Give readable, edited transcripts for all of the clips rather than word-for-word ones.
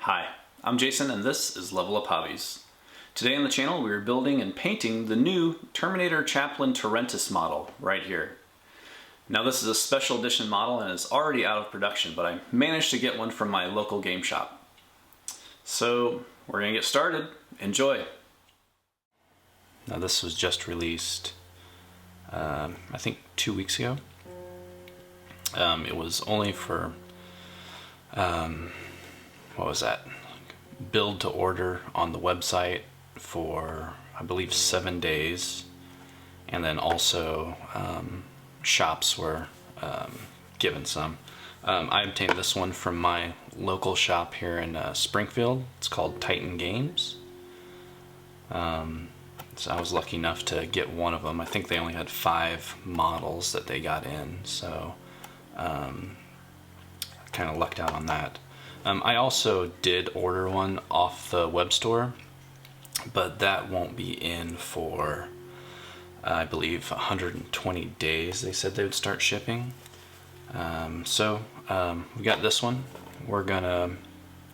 Hi, I'm Jason and this is Level Up Hobbies. Today on the channel we are building and painting the new Terminator Chaplain Tarentus model right here. Now this is a special edition model and it's already out of production, but I managed to get one from my local game shop. So we're going to get started. Enjoy! Now this was just released I think 2 weeks ago. It was only for what was that? Build to order on the website for I believe 7 days, and then also shops were given some. I obtained this one from my local shop here in Springfield. It's called Titan Games. So I was lucky enough to get one of them. I think they only had 5 models that they got in, so I kind of lucked out on that. I also did order one off the web store, but that won't be in for I believe 120 days. They said they would start shipping. So we got this one. We're gonna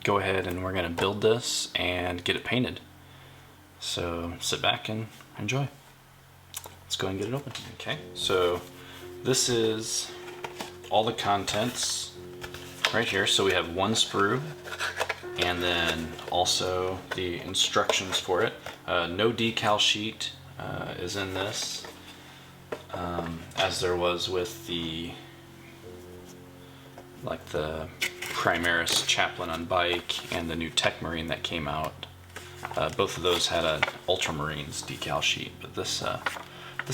go ahead and we're gonna build this and get it painted. So sit back and enjoy. Let's go ahead and get it open. Okay, so this is all the contents right here. So we have 1 sprue, and then also the instructions for it. No decal sheet is in this, as there was with the Primaris Chaplain on bike and the new Tech Marine that came out. Both of those had an Ultramarines decal sheet, but this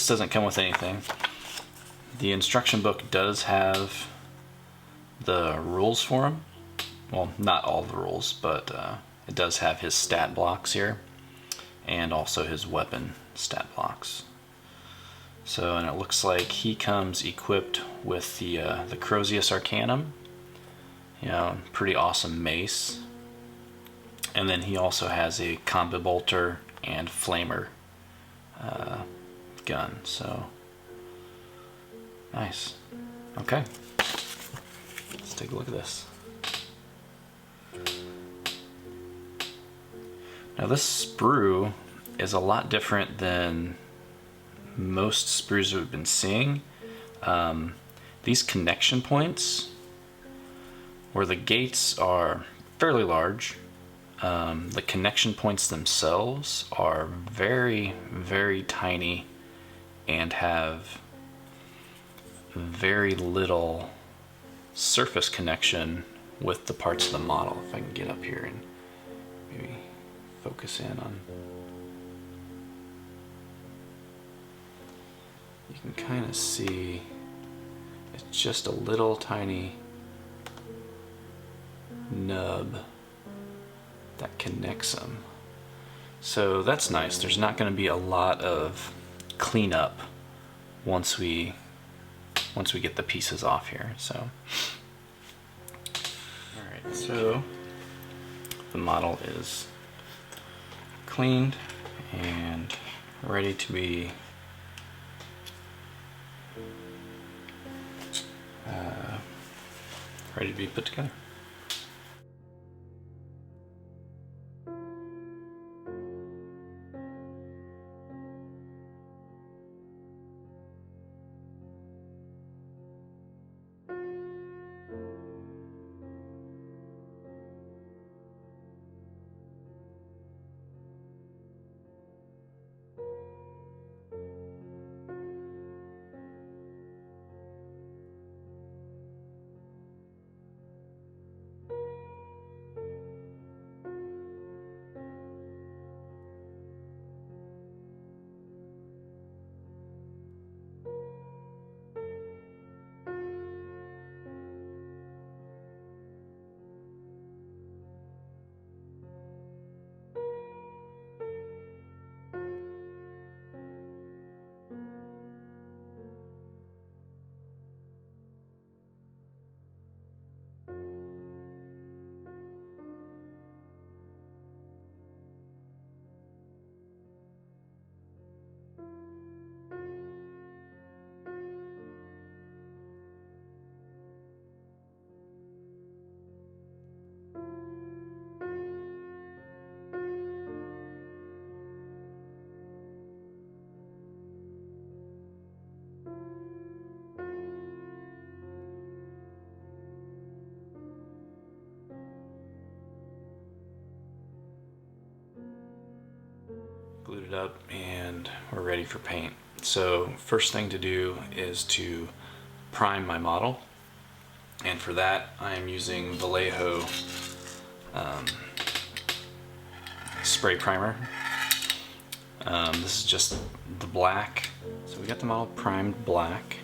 doesn't come with anything. The instruction book does have the rules for him. Well, not all the rules, but it does have his stat blocks here, and also his weapon stat blocks. So, and it looks like he comes equipped with the Crozius Arcanum, pretty awesome mace. And then he also has a combi bolter and flamer gun. So nice. Okay, let's take a look at this. Now this sprue is a lot different than most sprues we've been seeing. These connection points, where the gates are fairly large, the connection points themselves are very, very tiny and have very little surface connection with the parts of the model. If I can get up here and maybe focus in on, you can kind of see it's just a little tiny nub that connects them. So that's nice. There's not going to be a lot of cleanup once we get the pieces off here. So alright, so the model is cleaned and ready to be put together. booted up and we're ready for paint. So first thing to do is to prime my model, and for that I am using Vallejo spray primer. This is just the black. So we got the model primed black.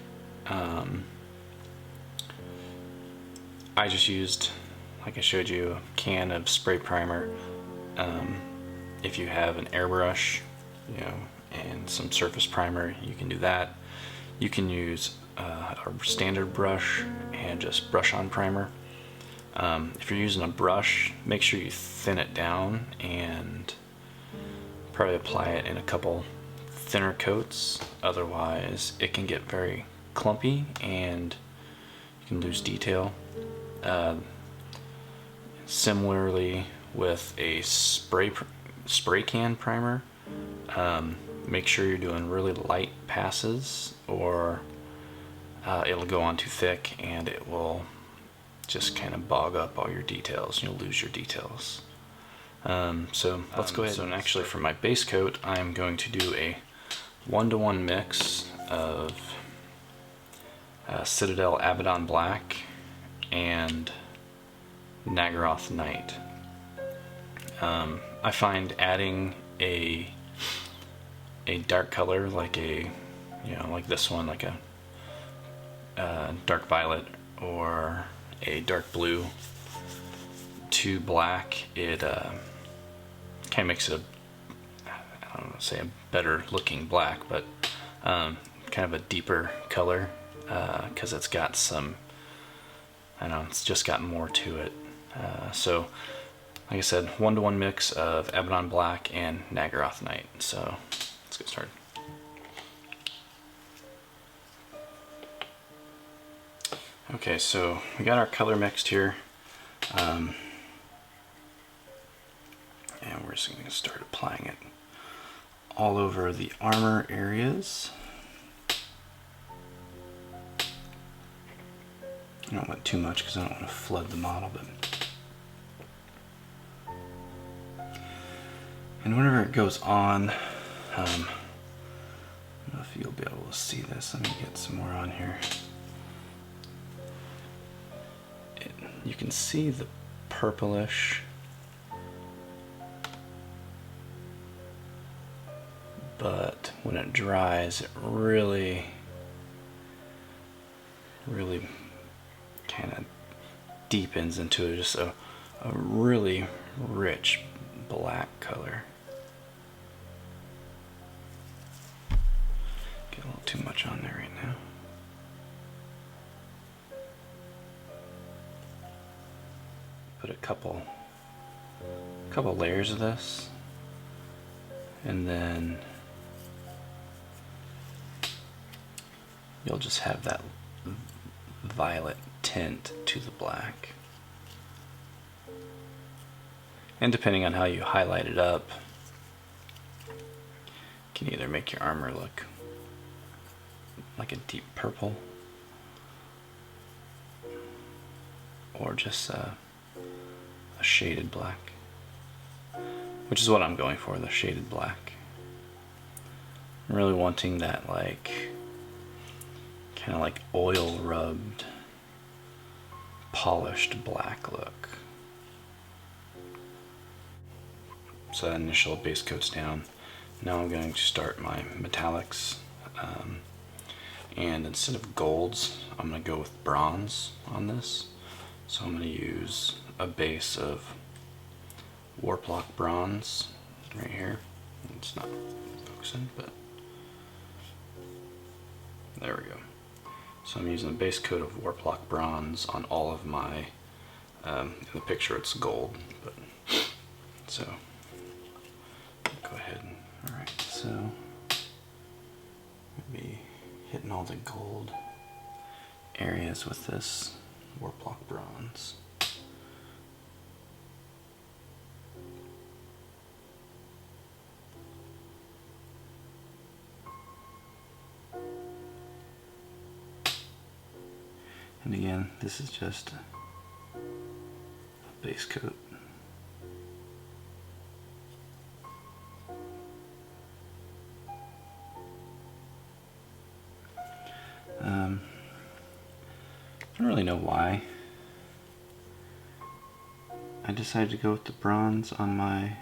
I just used, like I showed you, a can of spray primer. If you have an airbrush, and some surface primer, you can do that. You can use a standard brush and just brush on primer. If you're using a brush, make sure you thin it down and probably apply it in a couple thinner coats. Otherwise, it can get very clumpy and you can lose detail. Similarly, with a spray can primer, make sure you're doing really light passes, or it'll go on too thick and it will just kind of bog up all your details. You'll lose your details. So let's go ahead. So actually, for my base coat, I'm going to do a 1-to-1 mix of Citadel Abaddon Black and Nagaroth Night. I find adding a dark color like like this one, like a dark violet or a dark blue to black, it kind of makes it I don't want to say a better looking black, but kind of a deeper color, because it's got some, I don't know, it's just got more to it. So like I said, 1-to-1 mix of Abaddon Black and Nagaroth Night. So let's get started. Okay, so we got our color mixed here, and we're just going to start applying it all over the armor areas. I don't want too much because I don't want to flood the model, but and whenever it goes on, I don't know if you'll be able to see this. Let me get some more on here. You can see the purplish, but when it dries, it really kind of deepens into just a really rich black color. Get a little too much on there right now. Put a couple layers of this, and then you'll just have that violet tint to the black. And depending on how you highlight it up, you can either make your armor look like a deep purple, or just a shaded black, which is what I'm going for, the shaded black. I'm really wanting that kind of like oil rubbed, polished black look. So that initial base coat's down. Now I'm going to start my metallics, and instead of golds, I'm going to go with bronze on this. So I'm going to use a base of Warplock bronze right here. It's not focusing, but there we go. So I'm using a base coat of Warplock bronze on all of my, in the picture it's gold, but so go ahead and, alright, so we'll be hitting all the gold areas with this Warplock bronze. And again, this is just a base coat. really know why I decided to go with the bronze on my,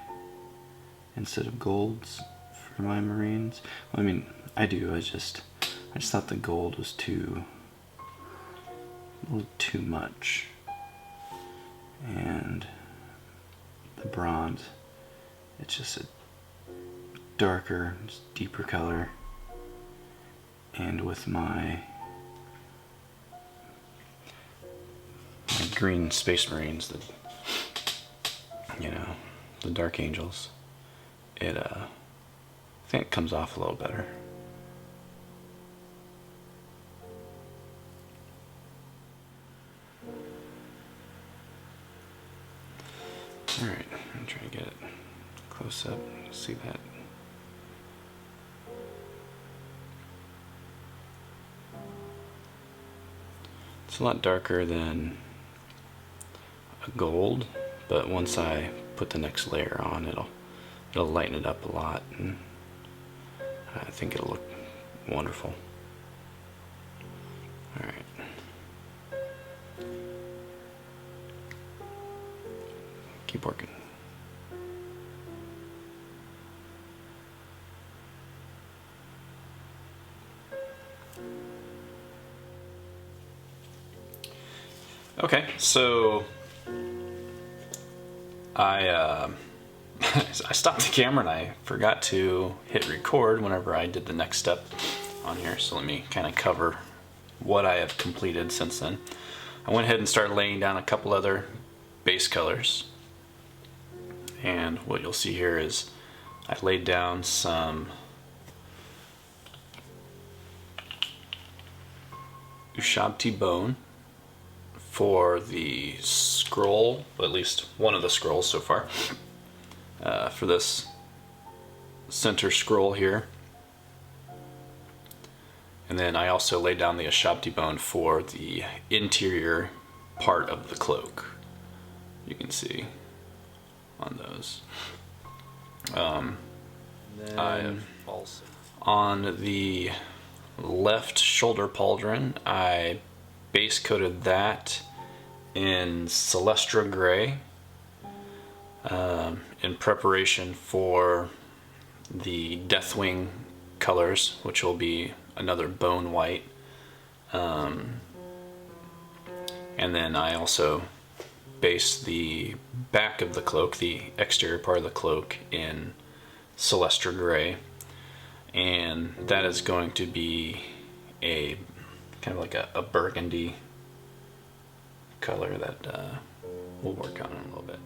instead of golds for my Marines. Well, I mean, I do, I just thought the gold was a little too much. And the bronze, it's just a darker, deeper color. And with my green Space Marines, the Dark Angels, I think it comes off a little better. Alright, I'm trying to get it close up, see that. It's a lot darker than a gold, but once I put the next layer on, it'll lighten it up a lot, and I think it'll look wonderful. Alright. Keep working. Okay, so I stopped the camera and I forgot to hit record whenever I did the next step on here, so let me kind of cover what I have completed since then. I went ahead and started laying down a couple other base colors, and what you'll see here is I laid down some Ushabti bone for the scroll, at least one of the scrolls so far, for this center scroll here. And then I also laid down the Ushabti bone for the interior part of the cloak. You can see on those. On the left shoulder pauldron, I base coated that in Celestra Gray in preparation for the Deathwing colors, which will be another bone white. And then I also based the back of the cloak, the exterior part of the cloak, in Celestra Gray, and that is going to be a kind of like a burgundy color that we'll work on in a little bit.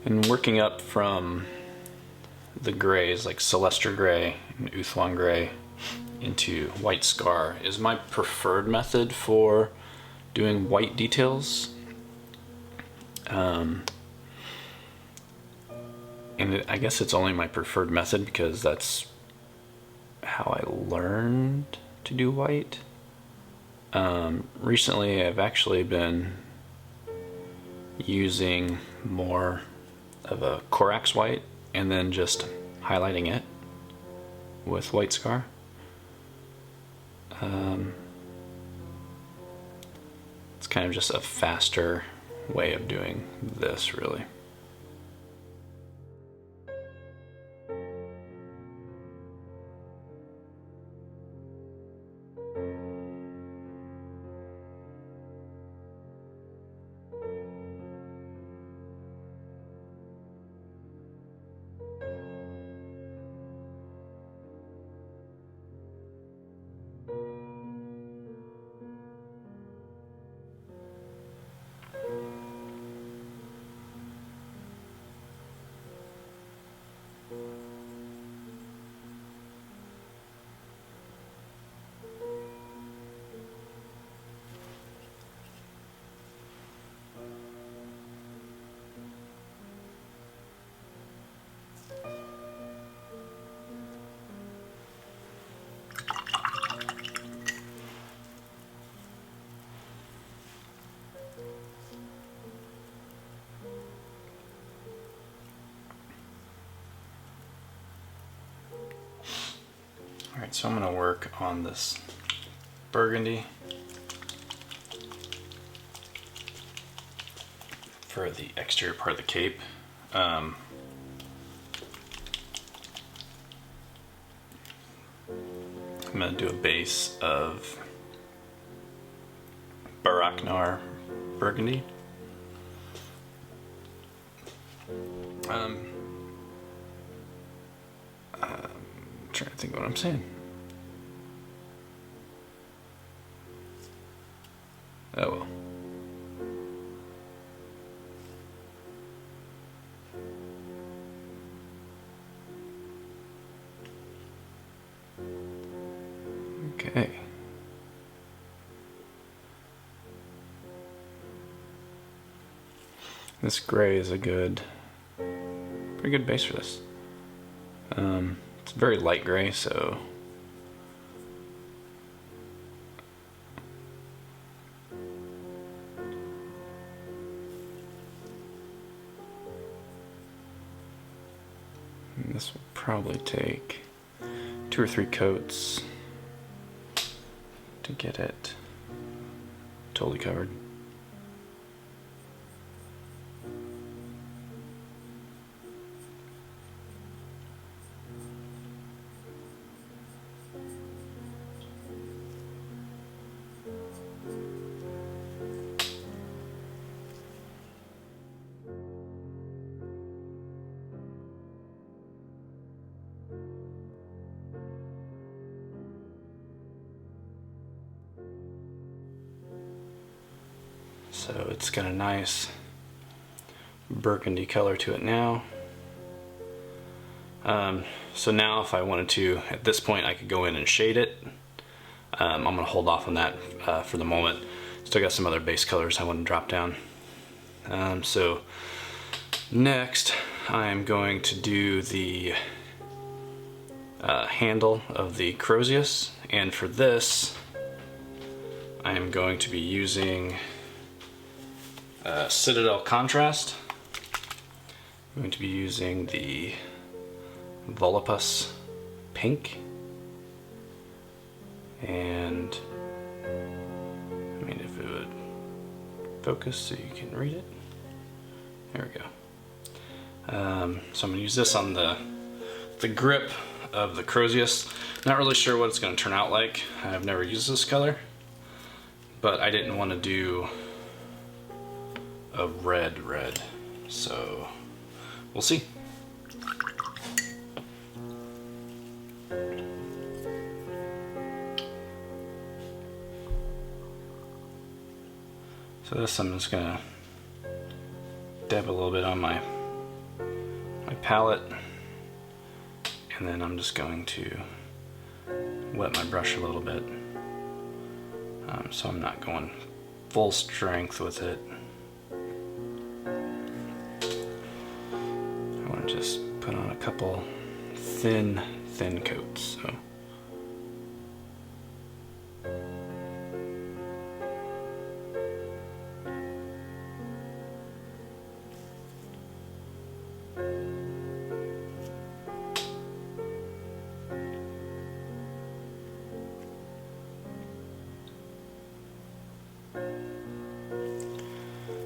And working up from the grays, like Celestra Gray and Uthwan Gray, into White Scar is my preferred method for doing white details. And I guess it's only my preferred method because that's how I learned to do white. Recently I've actually been using more of a Corax white and then just highlighting it with White Scar. It's kind of just a faster way of doing this, really. So I'm going to work on this burgundy for the exterior part of the cape. I'm going to do a base of Baraknar burgundy. I'm trying to think of what I'm saying. Oh well. Okay. This gray is a pretty good base for this. It's very light gray, so this will probably take 2 or 3 coats to get it totally covered. So it's got a nice burgundy color to it now. So now if I wanted to, at this point, I could go in and shade it. I'm going to hold off on that for the moment. Still got some other base colors I want to drop down. So next I'm going to do the handle of the Crozius, and for this I am going to be using Citadel Contrast. I'm going to be using the Volupus Pink, and I mean, if it would focus so you can read it. There we go. So I'm going to use this on the grip of the Crozius. Not really sure what it's going to turn out like. I've never used this color, but I didn't want to do a red, so we'll see. So this I'm just gonna dab a little bit on my palette, and then I'm just going to wet my brush a little bit, so I'm not going full strength with it. I want to just put on a couple thin coats. So.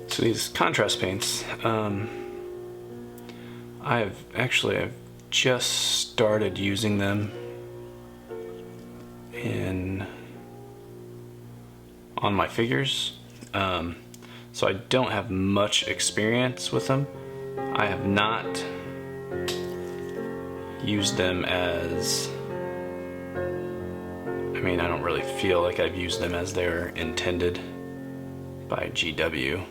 So these contrast paints, I've just started using them on my figures, so I don't have much experience with them. I have not used them as, I don't really feel like I've used them as they're intended by GW.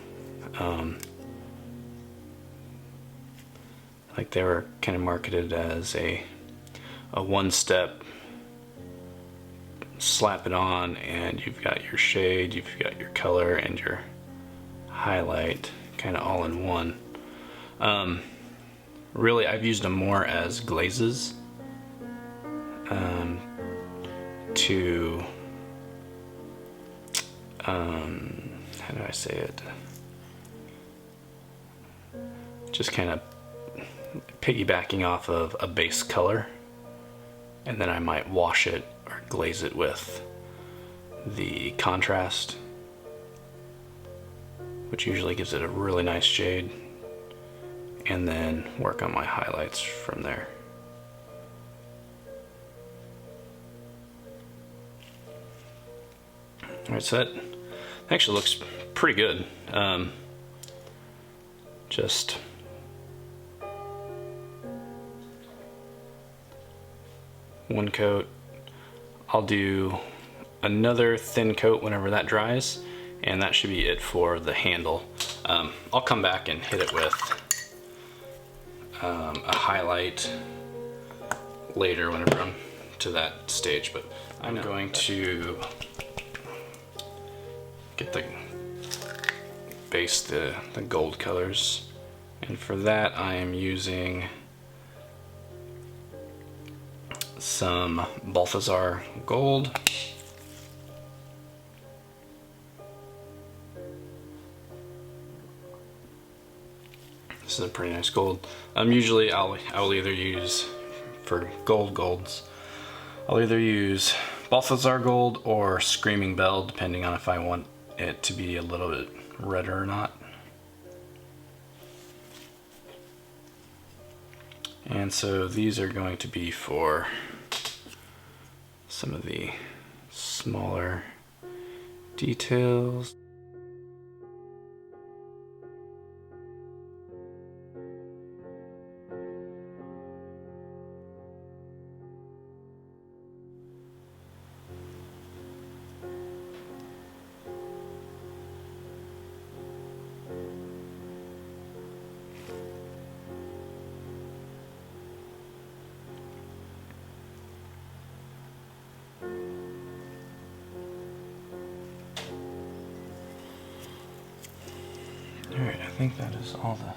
Like they were kind of marketed as a one-step, slap it on and you've got your shade, you've got your color and your highlight kind of all in one. Really, I've used them more as glazes to how do I say it? Just kind of piggybacking off of a base color and then I might wash it or glaze it with the contrast, which usually gives it a really nice shade, and then work on my highlights from there. Alright, so that actually looks pretty good. Just one coat. I'll do another thin coat whenever that dries, and that should be it for the handle. I'll come back and hit it with a highlight later whenever I'm to that stage, but I'm going to get the base, the gold colors, and for that I am using some Balthazar gold. This is a pretty nice gold. Usually I will either use, for golds, I'll either use Balthazar gold or Screaming Bell, depending on if I want it to be a little bit redder or not. And so these are going to be for some of the smaller details. Alright, I think that is all the...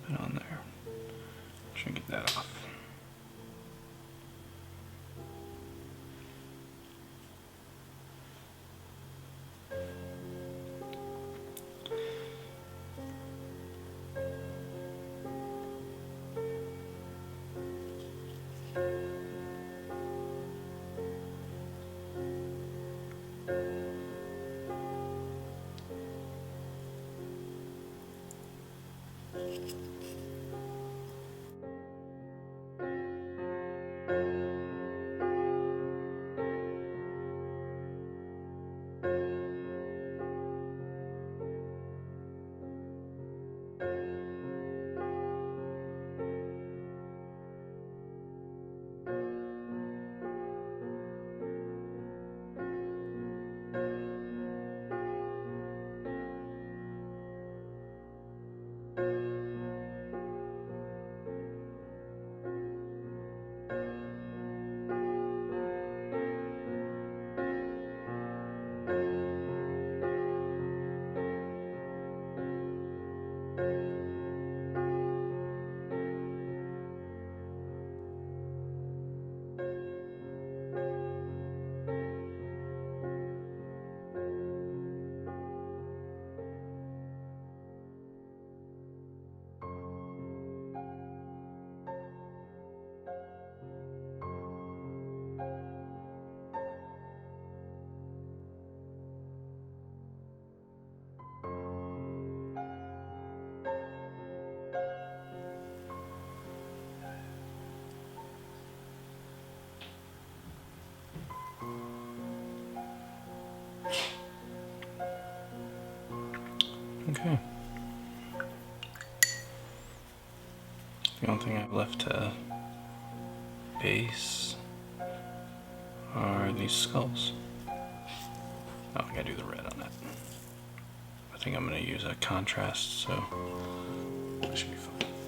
Bit on there. Try and get that off. Okay. The only thing I have left to base are these skulls. Oh, I gotta do the red on that. I think I'm gonna use a contrast, so that should be fine.